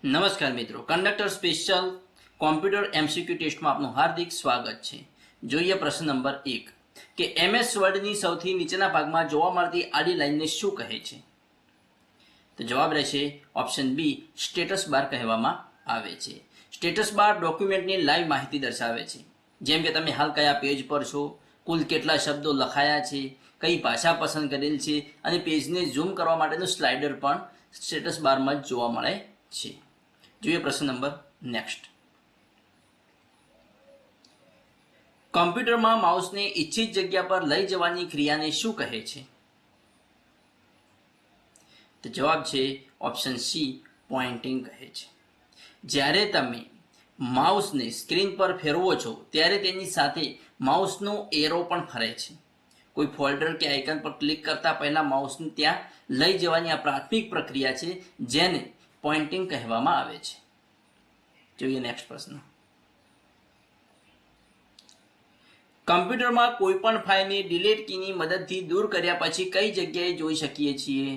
નમસ્કાર મિત્રો, conductor special computer MCQ ટેસ્ટમાં આપનું હાર્દિક સ્વાગત છે. જોઈએ પ્રશ્ન નંબર 1 કે MS વર્ડની સૌથી નીચેના ભાગમાં જોવા મળતી આડી લાઈનને શું કહે છે? તો જવાબ રહેશે ઓપ્શન બી, સ્ટેટસ બાર કહેવામાં આવે છે. સ્ટેટસ બાર ડોક્યુમેન્ટની લાઈવ માહિતી દર્શાવે છે, જેમ કે તમે હાલ કયા પેજ પર છો, કુલ કેટલા શબ્દો લખાયા છે, કઈ ભાષા પસંદ કરેલ છે, અને પેજને ઝૂમ કરવા માટેનું સ્લાઇડર પણ સ્ટેટસ બારમાં જ જોવા મળે છે. જોઈએ પ્રશ્ન નંબર નેક્સ્ટ. કમ્પ્યુટરમાં માઉસને ઈચ્છિત જગ્યા પર લઈ જવાની ક્રિયાને શું કહે છે? તો જવાબ છે ઓપ્શન સી, પોઇન્ટિંગ કહે છે. જ્યારે તમે માઉસને સ્ક્રીન પર ફેરવો છો ત્યારે તેની સાથે માઉસનો એરો પણ ફરે છે. કોઈ ફોલ્ડર કે આઇકન પર ક્લિક કરતા પહેલા માઉસને ત્યાં લઈ જવાની આ પ્રાથમિક પ્રક્રિયા છે, જેને પોઇન્ટિંગ કહેવામાં આવે છે. જોઈએ નેક્સ્ટ પ્રશ્ન. કમ્પ્યુટરમાં કોઈ પણ ફાઇલને ડિલીટ કીની મદદથી દૂર કર્યા પછી કઈ જગ્યાએ જોઈ શકીએ છીએ?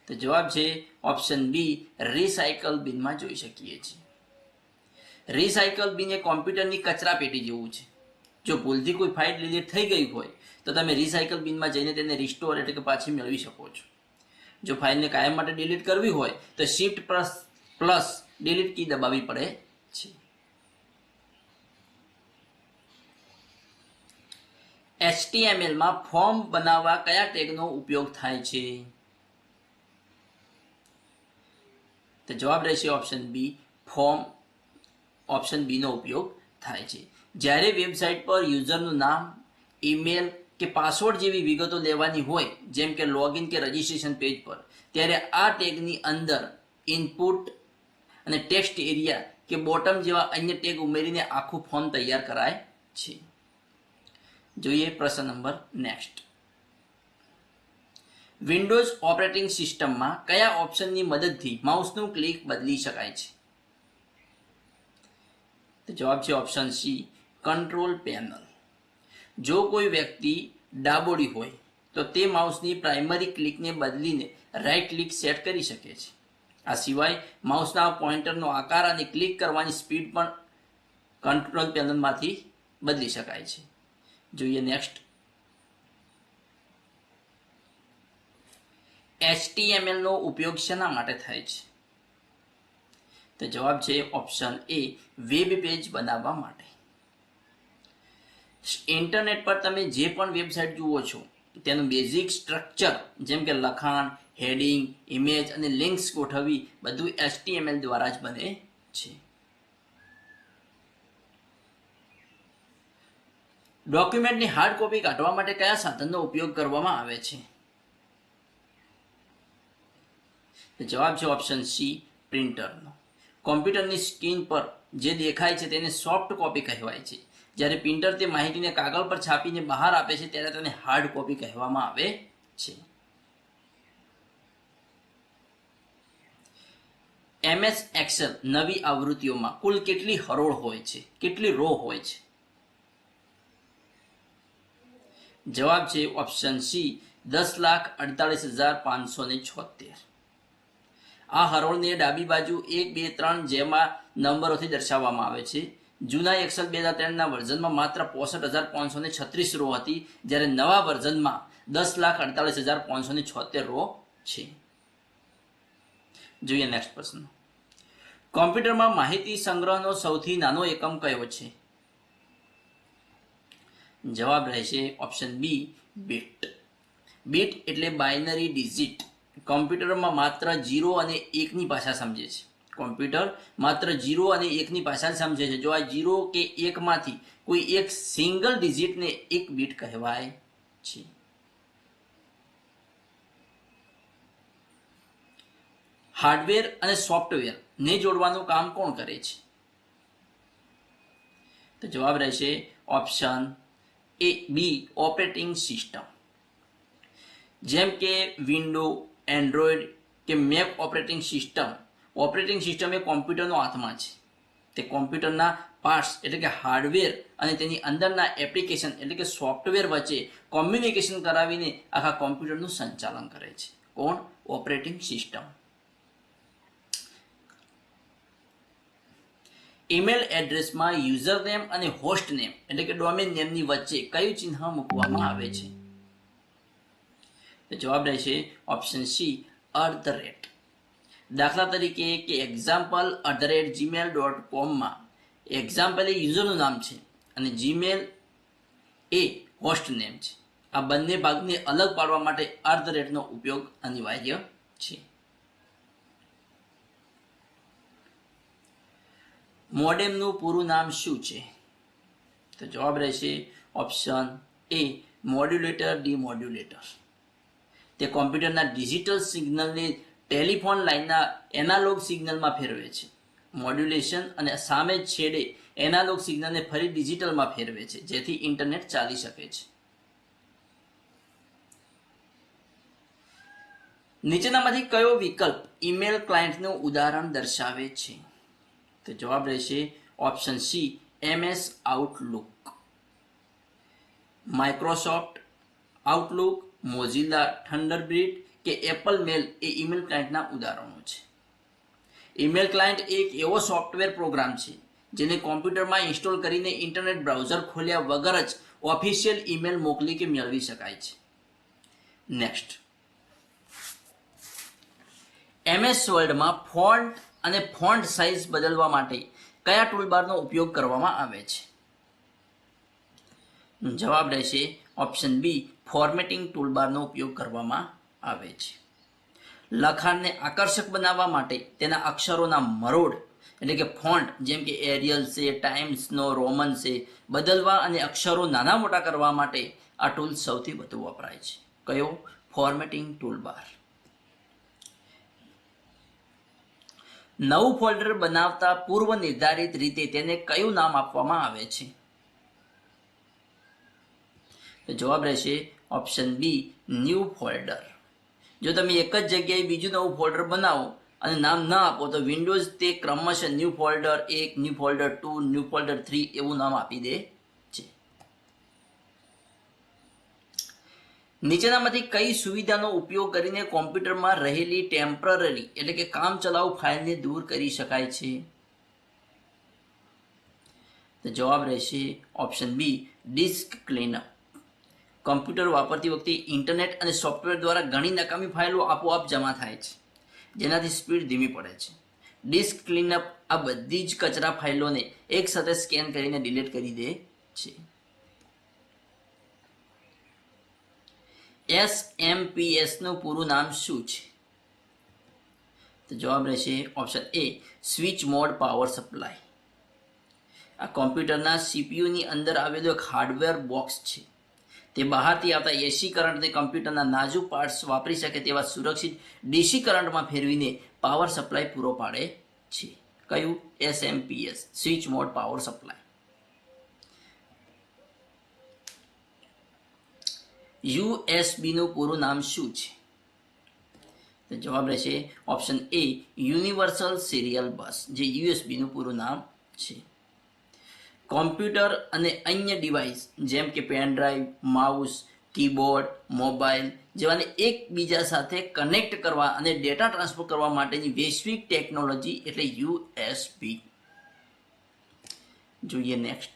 તો જવાબ છે ઓપ્શન બી, રિસાયકલ બિનમાં જોઈ શકીએ છીએ. રિસાયકલ બિન એ કોમ્પ્યુટરની કચરા પેટી જેવું છે. જો ભૂલથી કોઈ ફાઇલ ડિલીટ થઈ ગઈ હોય તો તમે રિસાયકલ બિનમાં જઈને તેને રિસ્ટોર એટલે કે પાછી મેળવી શકો છો. જો ફાઇલને કાયમ માટે ડિલીટ કરવી હોય તો શિફ્ટ પ્લસ ડિલીટ કી દબાવવી પડે છે. HTML માં ફોર્મ બનાવવા કયા ટેગનો ઉપયોગ થાય છે? તો જવાબ રહેશે option B, form. Option B નો ઉપયોગ થાય છે. જ્યારે વેબસાઇટ પર યુઝરનું નામ, ઈમેલ કે પાસવર્ડ જેવી વિગતો લેવાની હોય, જેમ કે લોગિન કે રજિસ્ટ્રેશન પેજ પર, ત્યારે આ ટેગની અંદર ઇનપુટ અને ટેક્સ્ટ એરિયા કે બોટમ જેવા અન્ય ટેગ ઉમેરીને આખું ફોર્મ તૈયાર કરાય છે. જોઈએ પ્રશ્ન નંબર નેક્સ્ટ. વિન્ડોઝ ઓપરેટિંગ સિસ્ટમમાં કયા ઓપ્શનની મદદથી માઉસનું ક્લિક બદલી શકાય છે? તો જવાબ છે ઓપ્શન સી, કંટ્રોલ પેનલ. જો કોઈ વ્યક્તિ ડાબોડી હોય તો તે માઉસની પ્રાઇમરી ક્લિકને બદલીને રાઇટ ક્લિક સેટ કરી શકે છે. આ સિવાય માઉસના પોઇન્ટરનો આકાર અને ક્લિક કરવાની સ્પીડ પણ કંટ્રોલ પેનલમાંથી બદલી શકાય છે. જોઈએ નેક્સ્ટ. HTML નો ઉપયોગ શેના માટે થાય છે? તો જવાબ છે ઓપ્શન એ, વેબ પેજ બનાવવા માટે. ઇન્ટરનેટ પર તમે જે પણ વેબસાઇટ જુઓ છો તેનું બેઝિક સ્ટ્રક્ચર, જેમ કે લખાણ, હેડિંગ, ઇમેજ અને લિંક્સ ગોઠવવી, બધું HTML દ્વારા જ બને છે. ડોક્યુમેન્ટની હાર્ડ કોપી કાઢવા માટે કયા સાધનનો ઉપયોગ કરવામાં આવે છે? જવાબ છે ઓપ્શન સી, પ્રિન્ટરનો. કોમ્પ્યુટરની સ્ક્રીન પર જે દેખાય છે તેને સોફ્ટ કોપી કહેવાય છે. જ્યારે પ્રિન્ટર તે માહિતીને કાગળ પર છાપીને બહાર આપે છે ત્યારે તેને હાર્ડ કોપી કહેવામાં આવે છે. MS એક્સેલ નવી આવૃત્તિઓમાં કુલ કેટલી હરોળ હોય છે, કેટલી રો હોય છે? જવાબ છે ઓપ્શન સી, 10,48,576. આ હરોળને ડાબી બાજુ 1, 2, 3 જેમાં નંબરોથી દર્શાવવામાં આવે છે. જૂના એક્સેલ 2003ના વર્ઝનમાં માત્ર 65,536 રો હતી, જ્યારે નવા વર્ઝનમાં 10,48,576 રો છે. જોઈએ નેક્સ્ટ પ્રશ્ન. કોમ્પ્યુટરમાં માહિતી સંગ્રહનો સૌથી નાનો એકમ કયો છે? જવાબ રહેશે ઓપ્શન બી, બીટ. બીટ એટલે બાઇનરી ડિજિટ. કોમ્પ્યુટરમાં માત્ર 0 અને 1ની ભાષા સમજે છે. કોમ્પ્યુટર માત્ર 0 અને 1ની ભાષા જ સમજે છે. જો આ 0 કે 1 માંથી કોઈ એક સિંગલ ડિજિટને એક બીટ કહેવાય છે. હાર્ડવેર અને સોફ્ટવેર ને જોડવાનું કામ કોણ કરે છે? તો જવાબ રહેશે option A, B, operating system. જેમ કે વિન્ડો, એન્ડ્રોઈડ કે મેક ઓપરેટિંગ સિસ્ટમ એ કોમ્પ્યુટરનો આત્મા છે. તે કોમ્પ્યુટરના પાર્ટ્સ એટલે કે હાર્ડવેર અને તેની અંદરના એપ્લિકેશન એટલે કે સોફ્ટવેર વચ્ચે કોમ્યુનિકેશન કરાવીને આખા કોમ્પ્યુટરનું સંચાલન કરે છે. કોણ? Operating system. ઈમેલ એડ્રેસમાં યુઝર નેમ અને હોસ્ટ નેમ એટલે કે ડોમેન નેમની વચ્ચે કયું ચિહ્ન મૂકવામાં આવે છે? તો જવાબ રહેશે ઓપ્શન સી, @. દાખલા તરીકે કે example@gmail.com માં એક્ઝામ્પલ એ યુઝરનું નામ છે અને જીમેલ એ હોસ્ટ નેમ છે. આ બંને ભાગને અલગ પાડવા માટે @ નો ઉપયોગ અનિવાર્ય છે. મોડેમનું પૂરું નામ શું છે? તો જવાબ રહેશે ઓપ્શન એ, મોડ્યુલેટર ડીમોડ્યુલેટર. તે કોમ્પ્યુટરના ડિજિટલ સિગ્નલને ટેલિફોન લાઇનના એનાલોગ સિગ્નલમાં ફેરવે છે. મોડ્યુલેશન અને સામે છેડે એનાલોગ સિગ્નલને ફરી ડિજિટલમાં ફેરવે છે, જેથી ઇન્ટરનેટ ચાલી શકે છે. નીચેનામાંથી કયો વિકલ્પ ઈમેલ ક્લાયન્ટનું ઉદાહરણ દર્શાવે છે? તો જવાબ રહેશે option C, MS Outlook. Microsoft Outlook, Mozilla Thunderbird કે એપલ મેલ એ ઈમેલ ક્લાયન્ટના ઉદાહરણો છે. ઈમેલ ક્લાયન્ટ એક એવો સોફ્ટવેર પ્રોગ્રામ છે જેને કોમ્પ્યુટરમાં ઇન્સ્ટોલ કરીને ઇન્ટરનેટ બ્રાઉઝર ખોલ્યા વગર જ ઓફિશિયલ ઈમેલ મોકલી કે મેળવી શકાય છે. નેક્સ્ટ, MS વર્ડમાં ફોન્ટ અને ફોન્ટ સાઇઝ બદલવા માટે કયા ટૂલબારનો ઉપયોગ કરવામાં આવે છે? જવાબ રહેશે ઓપ્શન બી, ફોર્મેટિંગ ટૂલબારનો ઉપયોગ કરવામાં આવે છે. લખાણને આકર્ષક બનાવવા માટે તેના અક્ષરોના મરોડ એટલે કે ફોન્ટ જેમ કે એરિયલ છે, ટાઈમ્સ નો રોમન છે બદલવા અને અક્ષરો નાના મોટા કરવા માટે આ ટૂલ સૌથી વધુ વપરાય છે. કયો? Formatting toolbar. નવું ફોલ્ડર બનાવતા પૂર્વ નિર્ધારિત રીતે તેને કયું નામ આપવામાં આવે છે? તો જવાબ રહેશે ઓપ્શન બી, ન્યૂ ફોલ્ડર. જો તમે એક જ જગ્યાએ બીજું નવું ફોલ્ડર બનાવો અને નામ ન આપો તો વિન્ડોઝ તે ક્રમશઃ new folder 1, new folder 2, new folder 3 એવું નામ આપી દે છે. નીચેનામાંથી કઈ સુવિધાનો ઉપયોગ કરીને કોમ્પ્યુટરમાં રહેલી ટેમ્પરરી એટલે કે કામચલાઉ ફાઇલને દૂર કરી શકાય છે? તો જવાબ રહેશે option B, disk cleanup. Computer વાપરતી વખતે ઇન્ટરનેટ અને સોફ્ટવેર દ્વારા ઘણી નકામી ફાઇલો આપોઆપ જમા થાય છે, જેનાથી સ્પીડ ધીમી પડે છે. ડિસ્ક ક્લીનઅપ આ બધી જ કચરા ફાઇલોને એક સાથે સ્કેન કરીને ડિલીટ કરી દે છે. SMPS નું પૂરું નામ શું છે? તો જવાબ રહેશે ઓપ્શન એ, સ્વિચ મોડ પાવર સપ્લાય. આ કોમ્પ્યુટરના CPUની અંદર આવેલું એક હાર્ડવેર બોક્સ છે. તે બહારથી આવતા AC કરંટને કમ્પ્યુટરના નાજુક પાર્ટ્સ વાપરી શકે તેવા સુરક્ષિત DC કરંટમાં ફેરવીને પાવર સપ્લાય પૂરો પાડે છે. કયું? SMPS, switch mode power supply. USB નું પૂરું નામ શું છે? તો જવાબ રહેશે ઓપ્શન એ, યુનિવર્સલ સિરિયલ બસ, જે USB નું પૂરું નામ છે. કોમ્પ્યુટર અને અન્ય ડિવાઇસ જેમ કે pen drive, mouse, keyboard, mobile જેવાને એકબીજા સાથે કનેક્ટ કરવા અને ડેટા ટ્રાન્સફર કરવા માટેની વૈશ્વિક ટેકનોલોજી એટલે USB. જોઈએ નેક્સ્ટ.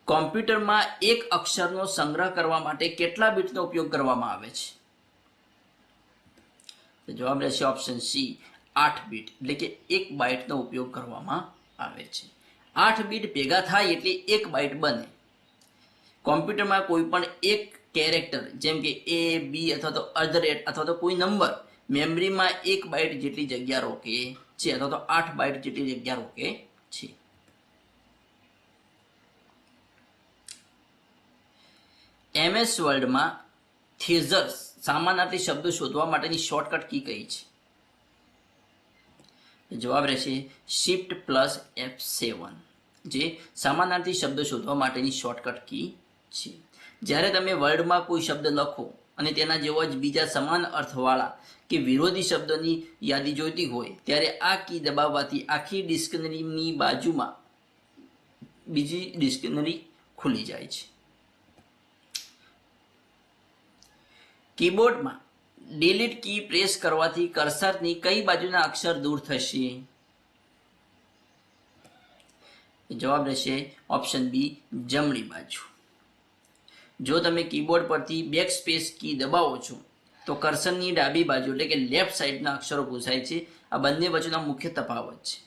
કોમ્પ્યુટરમાં એક અક્ષરનો સંગ્રહ કરવા માટે કેટલા બીટનો ઉપયોગ કરવામાં આવે છે? તો જવાબ રહેશે ઓપ્શન સી, 8 બીટ એટલે કે 1 બાઇટનો ઉપયોગ કરવામાં આવે છે. 8 બીટ ભેગા થાય એટલે 1 બાઇટ બને. કોમ્પ્યુટરમાં કોઈ પણ એક કેરેક્ટર જેમ કે A, B અથવા તો @ અથવા તો કોઈ નંબર મેમરીમાં 1 બાઇટ જેટલી જગ્યા રોકે છે અથવા તો 8 બાઇટ જેટલી જગ્યા રોકે છે. MS વર્લ્ડમાં થેઝર્સ સામાનાર્થી શબ્દો શોધવા માટેની શોર્ટકટ કી કઈ છે? જવાબ રહેશે Shift+F7, જે સમાનાર્થી શબ્દો શોધવા માટેની શોર્ટકટ કી છે. જ્યારે તમે વર્ડમાં કોઈ શબ્દ લખો અને તેના જેવો જ બીજા સમાન અર્થવાળા કે વિરોધી શબ્દોની યાદી જોઈતી હોય ત્યારે આ કી દબાવવાથી આખી ડિક્શનરીની બાજુમાં બીજી ડિક્શનરી ખુલી જાય છે. કીબોર્ડમાં ડિલીટ કી પ્રેસ કરવાથી કર્સરની કઈ બાજુના અક્ષર દૂર થશે? જવાબ રહેશે ઓપ્શન બી જમણી બાજુ. જો તમે કીબોર્ડ પરથી બેક સ્પેસ કી દબાવો છો તો કર્સરની ડાબી બાજુ એટલે કે લેફ્ટ સાઈડના અક્ષરો પૂછાય છે. આ બંને વચ્ચેનો મુખ્ય તફાવત છે.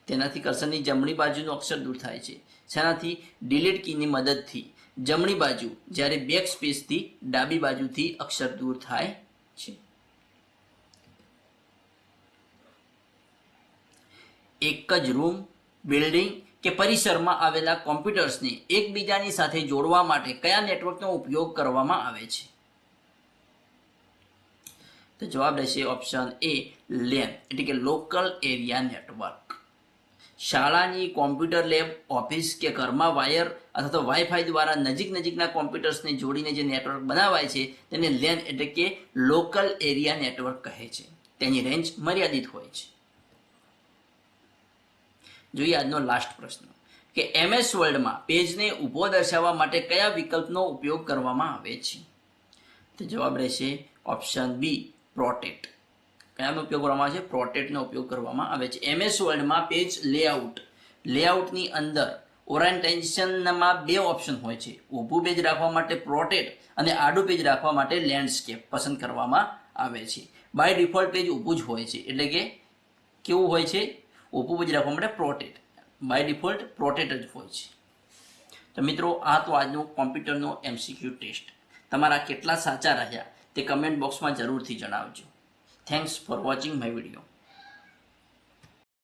તેનાથી કર્સરની જમણી બાજુનો અક્ષર દૂર થાય છે. જેનાથી ડિલીટ કીની મદદથી જમણી બાજુ જ્યારે બેક સ્પેસથી ડાબી બાજુથી અક્ષર દૂર થાય છે. એક જ રૂમ, બિલ્ડિંગ કે પરિસરમાં આવેલા કોમ્પ્યુટર્સને એકબીજાની સાથે જોડવા માટે કયા નેટવર્કનો ઉપયોગ કરવામાં આવે છે? તો જવાબ રહેશે ઓપ્શન એ લેન એટલે કે લોકલ એરિયા નેટવર્ક. શાળાની કોમ્પ્યુટર લેબ, ઓફિસ કે ઘરમાં વાયર અથવા તો વાઈફાઈ દ્વારા નજીકના કોમ્પ્યુટર્સને જોડીને જે નેટવર્ક બનાવાય છે તેને લેન એટલે કે લોકલ એરિયા નેટવર્ક કહે છે. તેની રેન્જ મર્યાદિત હોય છે. જોઈએ આજનો લાસ્ટ પ્રશ્ન કે MS વર્લ્ડમાં પેજને ઊભો દર્શાવવા માટે કયા વિકલ્પનો ઉપયોગ કરવામાં આવે છે? તો જવાબ રહેશે ઓપ્શન બી પ્રોટેક્ટ. કયાનો ઉપયોગ કરવામાં આવે છે? પ્રોટેક્ટનો ઉપયોગ કરવામાં આવે છે. MS વર્લ્ડમાં પેજ લેઆઉટની અંદર ઓરિએન્ટેશનમાં બે ઓપ્શન હોય છે. ઊભું પેજ રાખવા માટે પ્રોટેક્ટ અને આડું પેજ રાખવા માટે લેન્ડસ્કેપ પસંદ કરવામાં આવે છે. બાય ડિફોલ્ટ પેજ ઊભું જ હોય છે એટલે કે કેવું હોય છે? ઊભું પેજ રાખવા માટે પ્રોટેક્ટ, બાય ડિફોલ્ટ પ્રોટેક્ટ જ હોય છે. તો મિત્રો આ તો આજનો કોમ્પ્યુટરનો MCQ ટેસ્ટ. તમારા કેટલા સાચા રહ્યા તે કમેન્ટ બોક્સમાં જરૂરથી જણાવજો. Thanks for watching my video.